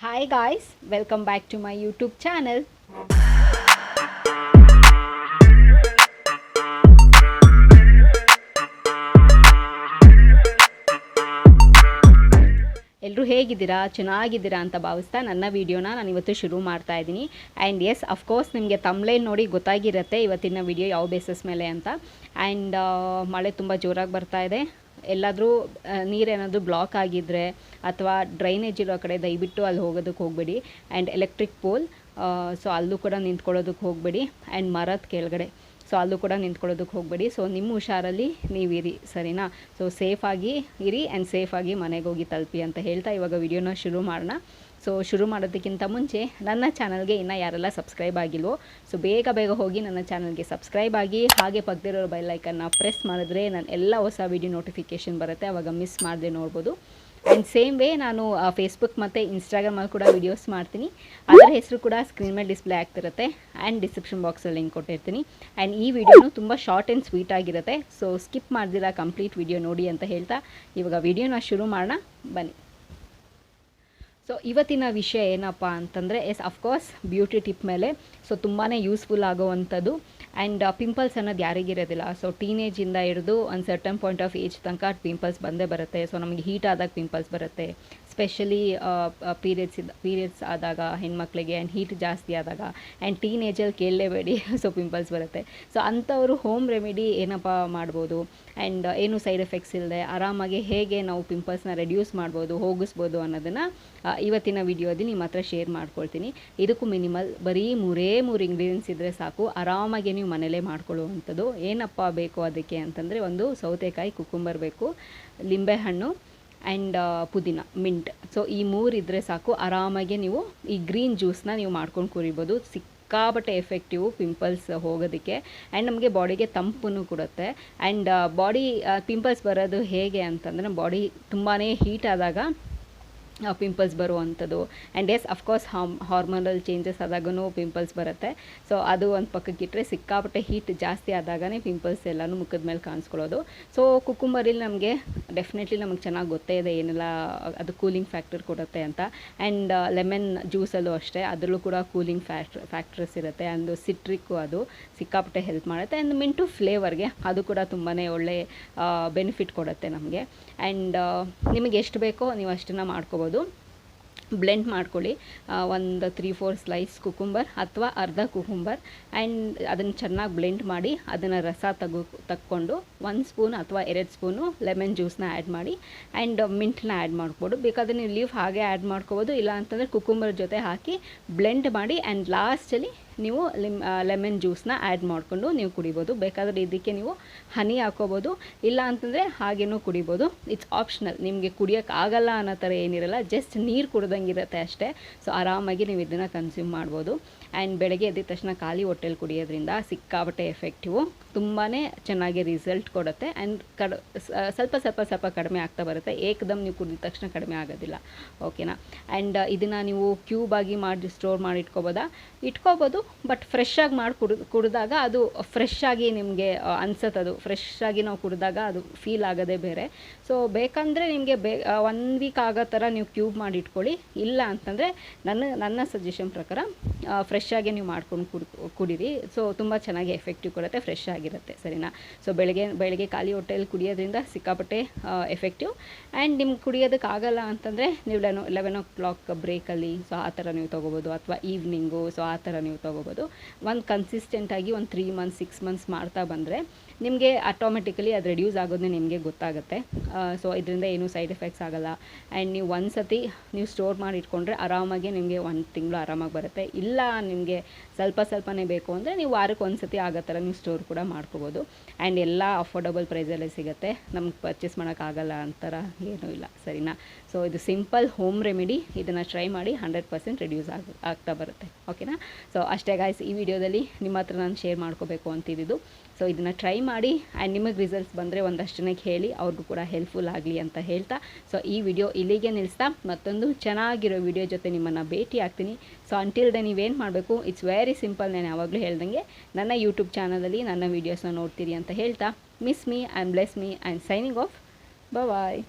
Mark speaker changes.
Speaker 1: Hi guys, welcome back to my YouTube channel. ಎಲ್ಲರೂ ಹೇಗಿದ್ದೀರಾ, ಚೆನ್ನಾಗಿದ್ದೀರಾ ಅಂತ ಭಾವಿಸ್ತಾ ನನ್ನ ವೀಡಿಯೋನ ನಾನು ಇವತ್ತು ಶುರು ಮಾಡ್ತಾ ಇದ್ದೀನಿ. ಆ್ಯಂಡ್ ಎಸ್ ಅಫ್ಕೋರ್ಸ್ ನಿಮಗೆ ತಮ್ಲೈನ್ ನೋಡಿ ಗೊತ್ತಾಗಿರುತ್ತೆ ಇವತ್ತಿನ ವಿಡಿಯೋ ಯಾವ ಬೇಸಸ್ ಮೇಲೆ ಅಂತ. ಆ್ಯಂಡ್ ಮಳೆ ತುಂಬ ಜೋರಾಗಿ ಬರ್ತಾ ಇದೆ. ಎಲ್ಲಾದರೂ ನೀರೇನಾದರೂ ಬ್ಲಾಕ್ ಆಗಿದ್ದರೆ ಅಥವಾ ಡ್ರೈನೇಜ್ ಇರೋ ಕಡೆ ದಯವಿಟ್ಟು ಅಲ್ಲಿ ಹೋಗೋದಕ್ಕೆ ಹೋಗಬೇಡಿ. ಆ್ಯಂಡ್ ಎಲೆಕ್ಟ್ರಿಕ್ ಪೋಲ್, ಸೊ ಅಲ್ಲೂ ಕೂಡ ನಿಂತ್ಕೊಳ್ಳೋದಕ್ಕೆ ಹೋಗಬೇಡಿ. ಆ್ಯಂಡ್ ಮರದ ಕೆಳಗಡೆ, ಸೊ ಅಲ್ಲೂ ಕೂಡ ನಿಂತ್ಕೊಳ್ಳೋದಕ್ಕೆ ಹೋಗಬೇಡಿ. ಸೊ ನಿಮ್ಮ ಹುಷಾರಲ್ಲಿ ನೀವಿರಿ, ಸರಿನಾ? ಸೊ ಸೇಫಾಗಿ ಇರಿ ಆ್ಯಂಡ್ ಸೇಫಾಗಿ ಮನೆಗೆ ಹೋಗಿ ತಲುಪಿ ಅಂತ ಹೇಳ್ತಾ ಇವಾಗ ವಿಡಿಯೋನ ಶುರು ಮಾಡೋಣ. ಸೊ ಶುರು ಮಾಡೋದಕ್ಕಿಂತ ಮುಂಚೆ ನನ್ನ ಚಾನಲ್ಗೆ ಇನ್ನೂ ಯಾರೆಲ್ಲ ಸಬ್ಸ್ಕ್ರೈಬ್ ಆಗಿಲ್ವೋ ಸೊ ಬೇಗ ಹೋಗಿ ನನ್ನ ಚಾನಲ್ಗೆ ಸಬ್ಸ್ಕ್ರೈಬ್ ಆಗಿ, ಹಾಗೆ ಪಕ್ಕದಲ್ಲಿರೋ ಬೆಲ್ ಐಕನ್ನ ಪ್ರೆಸ್ ಮಾಡಿದ್ರೆ ನಾನು ಎಲ್ಲ ಹೊಸ ವಿಡಿಯೋ ನೋಟಿಫಿಕೇಷನ್ ಬರುತ್ತೆ, ಆವಾಗ ಮಿಸ್ ಮಾಡದೆ ನೋಡ್ಬೋದು. ಆ್ಯಂಡ್ ಸೇಮ್ ವೇ ನಾನು ಫೇಸ್ಬುಕ್ ಮತ್ತು ಇನ್ಸ್ಟಾಗ್ರಾಮಲ್ಲಿ ಕೂಡ ವೀಡಿಯೋಸ್ ಮಾಡ್ತೀನಿ. ಅದರ ಹೆಸರು ಕೂಡ ಸ್ಕ್ರೀನ್ ಮೇಲೆ ಡಿಸ್ಪ್ಲೇ ಆಗ್ತಿರುತ್ತೆ ಆ್ಯಂಡ್ ಡಿಸ್ಕ್ರಿಪ್ಷನ್ ಬಾಕ್ಸಲ್ಲಿ ಲಿಂಕ್ ಕೊಟ್ಟಿರ್ತೀನಿ. ಆ್ಯಂಡ್ ಈ ವಿಡಿಯೋನು ತುಂಬ ಶಾರ್ಟ್ ಆ್ಯಂಡ್ ಸ್ವೀಟ್ ಆಗಿರುತ್ತೆ, ಸೊ ಸ್ಕಿಪ್ ಮಾಡ್ದಿರಾ ಕಂಪ್ಲೀಟ್ ವಿಡಿಯೋ ನೋಡಿ ಅಂತ ಹೇಳ್ತಾ ಇವಾಗ ವಿಡಿಯೋನ ಶುರು ಮಾಡೋಣ, ಬನ್ನಿ. ಸೊ ಇವತ್ತಿನ ವಿಷಯ ಏನಪ್ಪ ಅಂತಂದರೆ ಅಫ್ಕೋರ್ಸ್ ಬ್ಯೂಟಿ ಟಿಪ್ ಮೇಲೆ. ಸೊ ತುಂಬಾ ಯೂಸ್ಫುಲ್ ಆಗೋವಂಥದ್ದು. ಆ್ಯಂಡ್ ಪಿಂಪಲ್ಸ್ ಅನ್ನೋದು ಯಾರಿಗಿರೋದಿಲ್ಲ. ಸೊ ಟೀನೇಜಿಂದ ಹಿಡಿದು ಒಂದು ಸರ್ಟನ್ ಪಾಯಿಂಟ್ ಆಫ್ ಏಜ್ ತನಕ ಪಿಂಪಲ್ಸ್ ಬಂದೇ ಬರುತ್ತೆ. ಸೊ ನಮಗೆ ಹೀಟ್ ಆದಾಗ ಪಿಂಪಲ್ಸ್ ಬರುತ್ತೆ, ಸ್ಪೆಷಲಿ ಪೀರಿಯಡ್ಸ್ ಆದಾಗ ಹೆಣ್ಮಕ್ಳಿಗೆ, ಆ್ಯಂಡ್ ಹೀಟ್ ಜಾಸ್ತಿ ಆದಾಗ, ಆ್ಯಂಡ್ ಟೀನೇಜಲ್ಲಿ ಕೇಳಲೇಬೇಡಿ ಸೊ ಪಿಂಪಲ್ಸ್ ಬರುತ್ತೆ. ಸೊ ಅಂಥವರು ಹೋಮ್ ರೆಮಿಡಿ ಏನಪ್ಪ ಮಾಡ್ಬೋದು, ಆ್ಯಂಡ್ ಏನು ಸೈಡ್ ಎಫೆಕ್ಟ್ಸ್ ಇಲ್ಲದೆ ಆರಾಮಾಗಿ ಹೇಗೆ ನಾವು ಪಿಂಪಲ್ಸ್ನ ರೆಡ್ಯೂಸ್ ಮಾಡ್ಬೋದು, ಹೋಗಿಸ್ಬೋದು ಅನ್ನೋದನ್ನು ಇವತ್ತಿನ ವಿಡಿಯೋದಲ್ಲಿ ನಿಮ್ಮ ಹತ್ರ ಶೇರ್ ಮಾಡ್ಕೊಳ್ತೀನಿ. ಇದಕ್ಕೂ ಮಿನಿಮಲ್ ಬರೀ ಮೂರೇ ಇಂಗ್ರೀಡಿಯೆಂಟ್ಸ್ ಇದ್ದರೆ ಸಾಕು, ಆರಾಮಾಗಿ ನೀವು ಮನೇಲೇ ಮಾಡ್ಕೊಳ್ಳುವಂಥದ್ದು. ಏನಪ್ಪ ಬೇಕು ಅದಕ್ಕೆ ಅಂತಂದರೆ, ಒಂದು ಸೌತೆಕಾಯಿ, ಕುಕುಂಬರ್ ಬೇಕು, ಲಿಂಬೆಹಣ್ಣು ಆ್ಯಂಡ್ ಪುದೀನ, ಮಿಂಟ್. ಸೊ ಈ ಮೂರು ಇದ್ದರೆ ಸಾಕು, ಆರಾಮಾಗಿ ನೀವು ಈ ಗ್ರೀನ್ ಜ್ಯೂಸನ್ನ ನೀವು ಮಾಡ್ಕೊಂಡು ಕುರಿಬೋದು. ಸಿಕ್ಕಾಪಟ್ಟೆ ಎಫೆಕ್ಟಿವ್ ಪಿಂಪಲ್ಸ್ ಹೋಗೋದಕ್ಕೆ, ಆ್ಯಂಡ್ ನಮಗೆ ಬಾಡಿಗೆ ತಂಪನ್ನು ಕೊಡುತ್ತೆ. ಆ್ಯಂಡ್ ಬಾಡಿ ಪಿಂಪಲ್ಸ್ ಬರೋದು ಹೇಗೆ ಅಂತಂದರೆ, ಬಾಡಿ ತುಂಬಾ ಹೀಟ್ ಆದಾಗ ಪಿಂಪಲ್ಸ್ ಬರುವಂಥದ್ದು. And yes of course hormonal changes ಆದಾಗೂ ಪಿಂಪಲ್ಸ್ ಬರುತ್ತೆ. ಸೊ ಅದು ಒಂದು ಪಕ್ಕಕ್ಕಿಟ್ಟರೆ, ಸಿಕ್ಕಾಪಟ್ಟೆ ಹೀಟ್ ಜಾಸ್ತಿ ಆದಾಗನೇ ಪಿಂಪಲ್ಸ್ ಎಲ್ಲನೂ ಮುಖದ ಮೇಲೆ ಕಾಣಿಸ್ಕೊಳ್ಳೋದು. ಸೊ ಕುಕುಂಬರಲ್ಲಿ ನಮಗೆ ಡೆಫಿನೆಟ್ಲಿ ನಮಗೆ ಚೆನ್ನಾಗಿ ಗೊತ್ತೇ ಇದೆ ಏನೆಲ್ಲ ಅದು ಕೂಲಿಂಗ್ ಫ್ಯಾಕ್ಟರ್ ಕೊಡುತ್ತೆ ಅಂತ. ಆ್ಯಂಡ್ ಲೆಮನ್ ಜ್ಯೂಸಲ್ಲೂ ಅಷ್ಟೇ, ಅದರಲ್ಲೂ ಕೂಡ ಕೂಲಿಂಗ್ ಫ್ಯಾಕ್ಟರ್ಸ್ ಇರುತ್ತೆ. ಆ್ಯಂಡ್ ಸಿಟ್ರಿಕ್ಕು ಅದು ಸಿಕ್ಕಾಪಟ್ಟೆ ಹೆಲ್ಪ್ ಮಾಡುತ್ತೆ. ಆ್ಯಂಡ್ ಮಿಂಟು ಫ್ಲೇವರ್ಗೆ ಅದು ಕೂಡ ತುಂಬಾ ಒಳ್ಳೆ ಬೆನಿಫಿಟ್ ಕೊಡುತ್ತೆ ನಮಗೆ. ಆ್ಯಂಡ್ ನಿಮಗೆ ಎಷ್ಟು ಬೇಕೋ ನೀವು ಅಷ್ಟನ್ನು ಮಾಡ್ಕೋಬೋದು. ಬ್ಲೆಂಡ್ ಮಾಡ್ಕೊಳ್ಳಿ. ಒಂದು 3-4 ಸ್ಲೈಸ್ ಕುಕುಂಬರ್ ಅಥವಾ ಅರ್ಧ ಕುಕುಂಬರ್, ಆ್ಯಂಡ್ ಅದನ್ನು ಚೆನ್ನಾಗಿ ಬ್ಲೆಂಡ್ ಮಾಡಿ ಅದನ್ನು ರಸ ತಕ್ಕೊಂಡು 1 ಸ್ಪೂನ್ ಅಥವಾ 2 ಸ್ಪೂನು ಲೆಮನ್ ಜ್ಯೂಸನ್ನ ಆ್ಯಡ್ ಮಾಡಿ, ಆ್ಯಂಡ್ ಮಿಂಟ್ನ ಆ್ಯಡ್ ಮಾಡ್ಬೋದು. ಬೇಕಾದರೆ ನೀವು ಲೀವ್ ಹಾಗೆ ಆ್ಯಡ್ ಮಾಡ್ಕೋಬೋದು, ಇಲ್ಲ ಅಂತಂದರೆ ಕುಕುಂಬರ್ ಜೊತೆ ಹಾಕಿ ಬ್ಲೆಂಡ್ ಮಾಡಿ ಆ್ಯಂಡ್ ಲಾಸ್ಟಲ್ಲಿ ನೀವು ಲೆಮನ್ ಜ್ಯೂಸನ್ನ ಆ್ಯಡ್ ಮಾಡಿಕೊಂಡು ನೀವು ಕುಡಿಬೋದು. ಬೇಕಾದರೆ ಇದಕ್ಕೆ ನೀವು ಹನಿ ಹಾಕೋಬೋದು, ಇಲ್ಲ ಅಂತಂದರೆ ಹಾಗೇನೂ ಕುಡಿಬೋದು. ಇಟ್ಸ್ ಆಪ್ಷನಲ್, ನಿಮಗೆ ಕುಡಿಯೋಕ್ಕೆ ಆಗಲ್ಲ ಅನ್ನೋ ಥರ ಏನಿರಲ್ಲ, ಜಸ್ಟ್ ನೀರು ಕುಡ್ದಂಗಿರುತ್ತೆ ಅಷ್ಟೇ. ಸೊ ಆರಾಮಾಗಿ ನೀವು ಇದನ್ನು ಕನ್ಸ್ಯೂಮ್ ಮಾಡ್ಬೋದು. ಆ್ಯಂಡ್ ಬೆಳಗ್ಗೆ ಎದ್ದ ತಕ್ಷಣ ಖಾಲಿ ಹೊಟ್ಟೆಲಿ ಕುಡಿಯೋದ್ರಿಂದ ಸಿಕ್ಕಾಪಟ್ಟೆ ಎಫೆಕ್ಟಿವು, ತುಂಬಾ ಚೆನ್ನಾಗಿ ರಿಸಲ್ಟ್ ಕೊಡುತ್ತೆ. ಆ್ಯಂಡ್ ಸ್ವಲ್ಪ ಕಡಿಮೆ ಆಗ್ತಾ ಬರುತ್ತೆ. ಏಕದಮ್ ನೀವು ಕುಡಿದ ತಕ್ಷಣ ಕಡಿಮೆ ಆಗೋದಿಲ್ಲ, ಓಕೆನಾ? ಆ್ಯಂಡ್ ಇದನ್ನು ನೀವು ಕ್ಯೂಬಾಗಿ ಮಾಡಿ ಸ್ಟೋರ್ ಮಾಡಿ ಇಟ್ಕೋಬೋದು. ಬಟ್ ಫ್ರೆಶ್ ಆಗಿ ಮಾಡಿ ಕುಡಿದಾಗ ಅದು ಫ್ರೆಶ್ ಆಗಿ ನಿಮಗೆ ಅನ್ಸುತ್ತೆ. ಅದು ಫ್ರೆಶ್ ಆಗಿ ನಾವು ಕುಡಿದಾಗ ಅದು ಫೀಲ್ ಆಗೋದೇ ಬೇರೆ. ಸೊ ಬೇಕಂದರೆ ನಿಮಗೆ 1 ವೀಕ್ ಆಗೋ ಥರ ನೀವು ಕ್ಯೂಬ್ ಮಾಡಿ ಇಟ್ಕೊಳ್ಳಿ. ಇಲ್ಲ ಅಂತಂದರೆ ನನ್ನ ಸಜೆಷನ್ ಪ್ರಕಾರ ಫ್ರೆಶ್ ಆಗಿ ನೀವು ಮಾಡ್ಕೊಂಡು ಕುಡೀರಿ. ಸೊ ತುಂಬ ಚೆನ್ನಾಗಿ ಎಫೆಕ್ಟಿವ್ ಕೊಡುತ್ತೆ, ಫ್ರೆಶ್ ಆಗಿರುತ್ತೆ, ಸರಿನಾ? ಸೊ ಬೆಳಗ್ಗೆ ಖಾಲಿ ಹೊಟ್ಟೆಯಲ್ಲಿ ಕುಡಿಯೋದ್ರಿಂದ ಸಿಕ್ಕಾಪಟ್ಟೆ ಎಫೆಕ್ಟಿವ್. ಆ್ಯಂಡ್ ನಿಮ್ಗೆ ಕುಡಿಯೋದಕ್ಕೆ ಆಗಲ್ಲ ಅಂತಂದರೆ ನೀವು 11 o'clock ಬ್ರೇಕಲ್ಲಿ ಸೊ ಆ ಥರ ನೀವು ತೊಗೋಬೋದು, ಅಥವಾ ಈವ್ನಿಂಗು ಸೊ ಆ ಥರ ನೀವು ತೊಗೋಬೋದು. ಒಂದು ಕನ್ಸಿಸ್ಟೆಂಟಾಗಿ ಒಂದು 3 months 6 months ಮಾಡ್ತಾ ಬಂದರೆ ನಿಮಗೆ ಆಟೋಮೆಟಿಕಲಿ ಅದು ರೆಡ್ಯೂಸ್ ಆಗೋದೇ ನಿಮಗೆ ಗೊತ್ತಾಗುತ್ತೆ. ಸೊ ಇದರಿಂದ ಏನೂ ಸೈಡ್ ಎಫೆಕ್ಟ್ಸ್ ಆಗೋಲ್ಲ. ಆ್ಯಂಡ್ ನೀವು ಒಂದು ಸತಿ ನೀವು ಸ್ಟೋರ್ ಮಾಡಿ ಇಟ್ಕೊಂಡ್ರೆ ಆರಾಮಾಗಿ ನಿಮಗೆ 1 ತಿಂಗಳು ಆರಾಮಾಗಿ ಬರುತ್ತೆ. ಇಲ್ಲ ನಿಮಗೆ ಸ್ವಲ್ಪನೇ ಬೇಕು ಅಂದರೆ ನೀವು ವಾರಕ್ಕೆ 1 ಸತಿ ಆಗೋ ಥರ ನೀವು ಸ್ಟೋರ್ ಕೂಡ ಮಾಡ್ಕೋಬೋದು. ಆ್ಯಂಡ್ ಎಲ್ಲ ಅಫೋರ್ಡಬಲ್ ಪ್ರೈಸಲ್ಲೇ ಸಿಗುತ್ತೆ, ನಮ್ಗೆ ಪರ್ಚೇಸ್ ಮಾಡೋಕ್ಕಾಗಲ್ಲ ಅಂತಾರ ಏನೂ ಇಲ್ಲ, ಸರಿನಾ? ಸೊ ಇದು ಸಿಂಪಲ್ ಹೋಮ್ ರೆಮಿಡಿ, ಇದನ್ನು ಟ್ರೈ ಮಾಡಿ 100% ರೆಡ್ಯೂಸ್ ಆಗ್ತಾ ಬರುತ್ತೆ, ಓಕೆನಾ? ಸೊ ಅಷ್ಟೇ ಗಾಯ್ಸ್, ಈ ವಿಡಿಯೋದಲ್ಲಿ ನಿಮ್ಮ ಹತ್ರ ನಾನು ಶೇರ್ ಮಾಡ್ಕೋಬೇಕು ಅಂತಿದ್ದು. ಸೊ ಇದನ್ನು ಟ್ರೈ ಮಾಡಿ ಆ್ಯಂಡ್ ನಿಮಗೆ ರಿಸಲ್ಟ್ಸ್ ಬಂದರೆ ಒಂದಷ್ಟು ಜನಕ್ಕೆ ಹೇಳಿ, ಅವ್ರಿಗೂ ಕೂಡ ಹೆಲ್ಪ್ಫುಲ್ ಆಗಲಿ ಅಂತ ಹೇಳ್ತಾ ಸೊ ಈ ವಿಡಿಯೋ ಇಲ್ಲಿಗೆ ನಿಲ್ಲಿಸ್ತಾ ಮತ್ತೊಂದು ಚೆನ್ನಾಗಿರೋ ವಿಡಿಯೋ ಜೊತೆ ನಿಮ್ಮನ್ನು ಭೇಟಿ ಆಗ್ತೀನಿ. ಸೊ ಅಂಟಿಲ್ ದೆನ್ ನೀವೇನು ಮಾಡಬೇಕು, ಇಟ್ಸ್ ವೆರಿ ಸಿಂಪಲ್. ನಾನು ಯಾವಾಗಲೂ ಹೇಳ್ದಂಗೆ ನನ್ನ ಯೂಟ್ಯೂಬ್ ಚಾನಲಲ್ಲಿ ನನ್ನ ವೀಡಿಯೋಸ್ನ ನೋಡ್ತೀರಿ ಅಂತ ಹೇಳ್ತಾ, miss me and bless me and signing off. Bye.